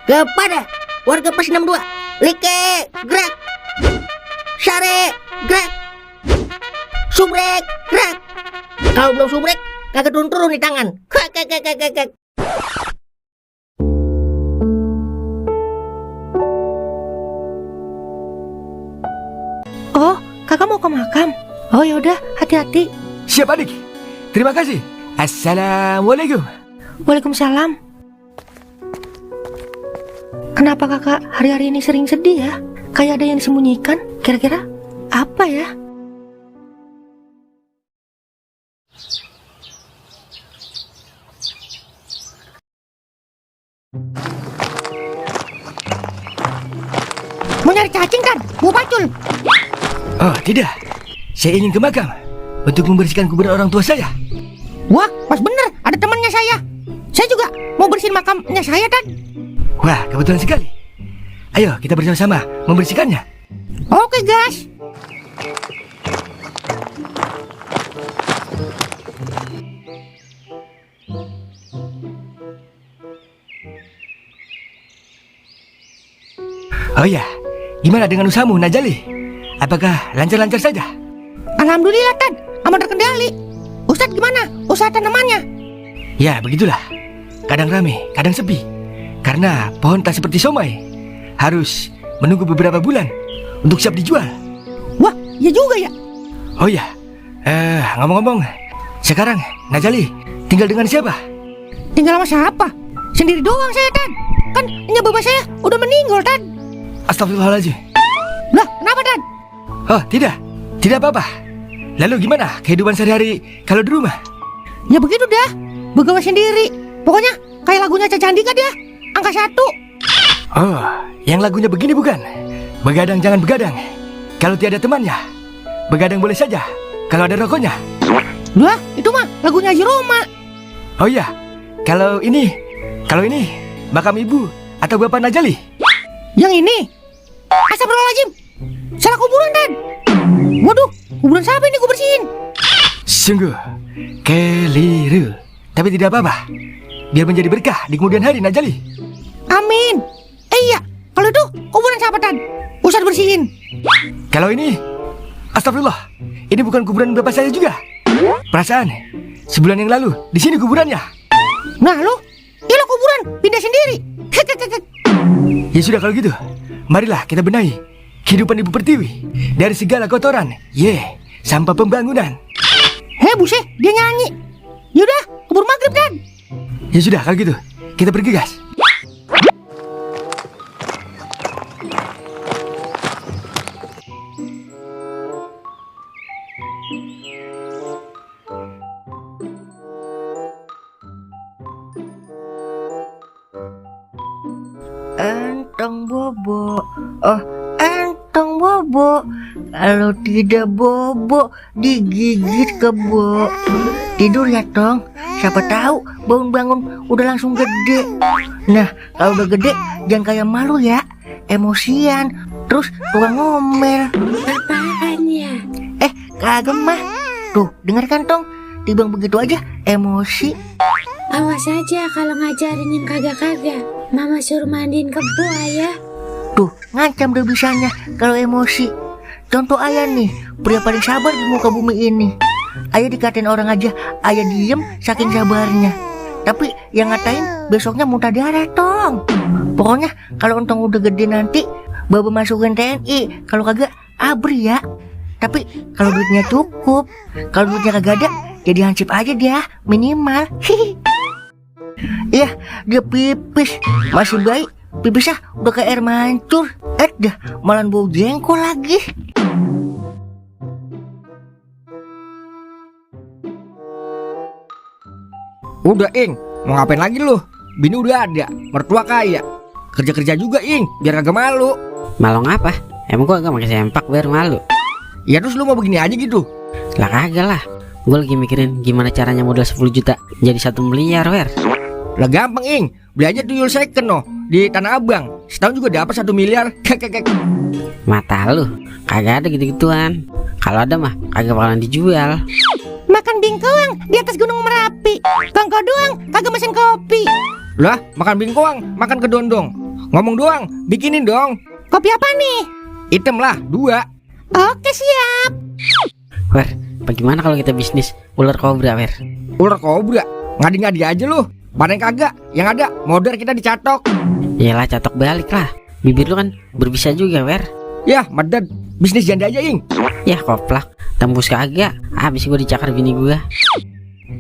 Kepada warga Pos 62, Like, gerak. Sare, gerak. Subrek, gerak. Kalau belum subrek, kagak turun-turun di tangan. Kek. Oh, kakak mau ke makam? Oh yaudah, hati-hati. Siap adik. Terima kasih. Assalamualaikum. Waalaikumsalam. Kenapa kakak hari-hari ini sering sedih ya? Kayak ada yang disembunyikan. Kira-kira apa ya? Mau nyari cacing kan? Mau pacul? Oh tidak, saya ingin ke makam untuk membersihkan kuburan orang tua saya. Wah, pas bener, ada temannya saya. Saya juga mau bersihin makamnya saya, Dan. Wah, kebetulan sekali. Ayo kita bersama-sama membersihkannya. Oke, guys. Oh ya, gimana dengan usahamu, Najali? Apakah lancar-lancar saja? Alhamdulillah, Tan. Aman terkendali. Ustadz gimana? Usaha tanamannya? Ya, begitulah. Kadang rame, kadang sepi. Karena pohon tak seperti somai. Harus menunggu beberapa bulan untuk siap dijual. Wah, ya juga ya. Oh ya, ngomong-ngomong, sekarang Najali tinggal dengan siapa? Tinggal sama siapa? Sendiri doang saya, Tan. Kan punya bapak saya udah meninggal, Tan. Astagfirullahaladzim. Lah, kenapa, Tan? Oh, tidak apa-apa. Lalu gimana kehidupan sehari-hari kalau di rumah? Ya begitu dah, begawe sendiri. Pokoknya kayak lagunya Caca Andika dia, angka 1. Oh, yang lagunya begini bukan? Begadang jangan begadang kalau tiada temannya. Begadang boleh saja kalau ada rokoknya. Lah, itu mah lagunya Haji Roma. Oh iya, kalau ini makam ibu atau bapak Najali? Yang ini? Astagfirullahaladzim, salah kuburan, Dan. Waduh, kuburan siapa ini gue bersihin? Sungguh keliru. Tapi tidak apa-apa, biar menjadi berkah di kemudian hari, Najali. Amin. Iya, kalau itu kuburan siapa, Dan? Ustadz bersihin. Kalau ini, astagfirullah, ini bukan kuburan bapak saya juga. Perasaan sebulan yang lalu di sini kuburannya. Nah lo, ya lo kuburan pindah sendiri. Ya sudah kalau gitu, marilah kita benahi kehidupan Ibu Pertiwi dari segala kotoran, sampah pembangunan. Buset, dia nyanyi. Yaudah, keburu maghrib, Dan. Ya sudah kalau gitu, kita bergegas. Entong bobo, oh entong bobo. Kalau tidak bobo, digigit kebo. Tidur ya, Tong. Siapa tahu bangun-bangun udah langsung gede. Nah, kalau udah gede jangan kayak malu ya. Emosian, terus tukang ngomel. Apaan ya? Kagak mah. Tuh, dengarkan, Tong. Tibang begitu aja emosi. Awas aja kalau ngajarin yang kagak-kagak. Mama suruh mandiin kebo, Ayah. Tuh, ngancam deh bisanya kalau emosi. Contoh Ayah nih, pria paling sabar di muka bumi ini. Ayah dikatain orang aja, Ayah diem saking sabarnya. Tapi yang ngatain besoknya muntah darah, Tong. Pokoknya kalau Entong udah gede nanti, Baba masukin TNI. Kalau kagak, ABRI ya. Tapi kalau duitnya cukup, kalau duitnya kagak ada, jadi hansip aja dia, minimal. Iya, dia pipis. Masih baik, pipisnya udah kayak air mancur. Dah, malah bau jengkol lagi. Udah, Ing, mau ngapain lagi lu? Bini udah ada, mertua kaya. Kerja-kerja juga, Ing, biar kagak malu. Malu ngapa? Emang gua gak pakai sempak biar malu? Ya terus lu mau begini aja gitu? Lah kagak lah. Gue lagi mikirin gimana caranya modal 10 juta jadi 1 miliar, Wer. Lah gampang, Ing, beli aja tuyul second no di Tanah Abang. Setahun juga dapat 1 miliar. Kek. Mata lu, kagak ada gitu-gituan. Kalau ada mah kagak bakalan dijual. Makan bingkoang di atas gunung Merapi. Kongko doang kagak mesin kopi. Lah, makan bingkoang, makan kedondong. Ngomong doang, bikinin dong. Kopi apa nih? Hitam lah, 2. Oke, siap. Wer, bagaimana kalau kita bisnis ular kobra, Wer? Ular kobra, ngadi-ngadi aja lu. Mana yang kagak, yang ada modal kita dicatok. Yalah, catok balik lah. Bibir lu kan berbisa juga, Wer. Yah, medad, bisnis janda aja, Ing. Ya koplak, tembus kagak. Habis gue dicakar bini gue.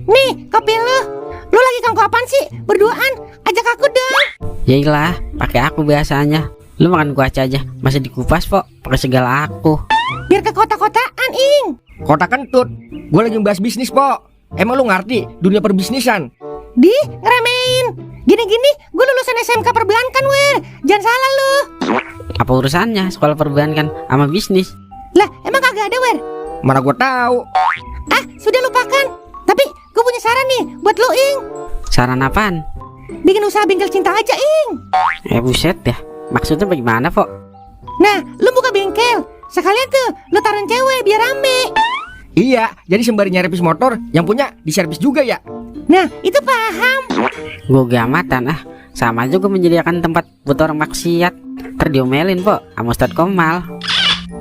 Nih, kopi lu. Lu lagi kanggo apaan sih? Berduaan, ajak aku dong. Yailah, pakai aku biasanya. Lu makan kuaci aja, masa dikupas kok pakai segala aku. Biar ke kota-kotaan, Ing. Kota kentut, gue lagi membahas bisnis, Po. Emang lu ngerti dunia perbisnisan? Di, ngeremehin. Gini-gini, gue lulusan SMK perbankan, Wer. Jangan salah lu. Apa urusannya sekolah perbankan sama bisnis? Lah, emang kagak ada, Wer? Mana gue tahu. Ah, sudah lupakan. Tapi gue punya saran nih buat lu, Ing. Saran apaan? Bikin usaha bengkel cinta aja, Ing. Buset ya. Maksudnya bagaimana, Pok? Nah, lu buka bengkel. Sekalian tuh, lu taruhin cewek biar rame. Iya, jadi sembari nyervis motor, yang punya diservis juga ya. Nah, itu paham. Gue gamatan ah. Sama aja gue menyediakan tempat buat orang maksiat. Ntar diomelin, Pok, sama Ustadz Komal.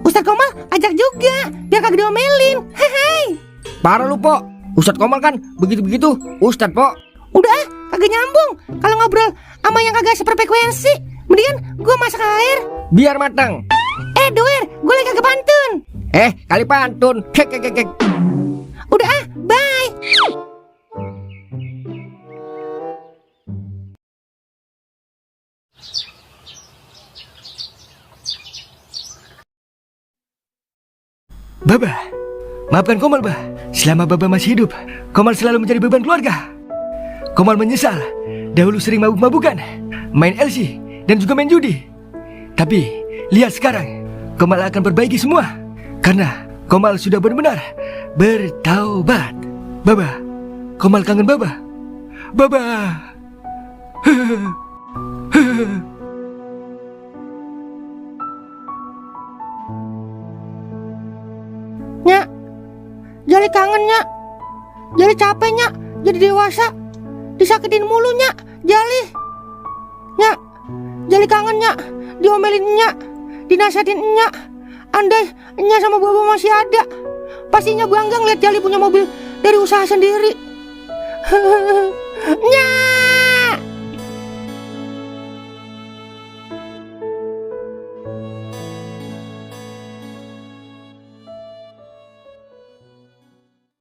Ustadz Komal ajak juga, biar kagak diomelin. Hei. Parah lu, Po. Ustadz Komal kan begitu-begitu. Ustadz, Po. Udah ah, kagak nyambung. Kalau ngobrol sama yang kagak seperfrekuensi, mendingan gua masak air. Biar matang. Doer, gue lagi kagak pantun. Kali pantun. Kek. Udah ah, bye. Baba, maafkan Komal, Bah. Selama Baba masih hidup, Komal selalu menjadi beban keluarga. Komal menyesal dahulu sering mabuk-mabukan, main LC, dan juga main judi. Tapi, lihat sekarang, Komal akan perbaiki semua. Karena Komal sudah benar-benar bertaubat. Baba, Komal kangen Baba. Baba. Nyak, Jali kangen, Nyak. Jali capek, Nyak. Jadi dewasa disakitin mulu, Nyak. Jali. Nyak, Jali kangen, Nyak. Diomelin, Nyak. Dinasihatin, Nyak. Andai Nyak sama Baba masih ada, pastinya bangga ngeliat Jali punya mobil dari usaha sendiri. Nyak.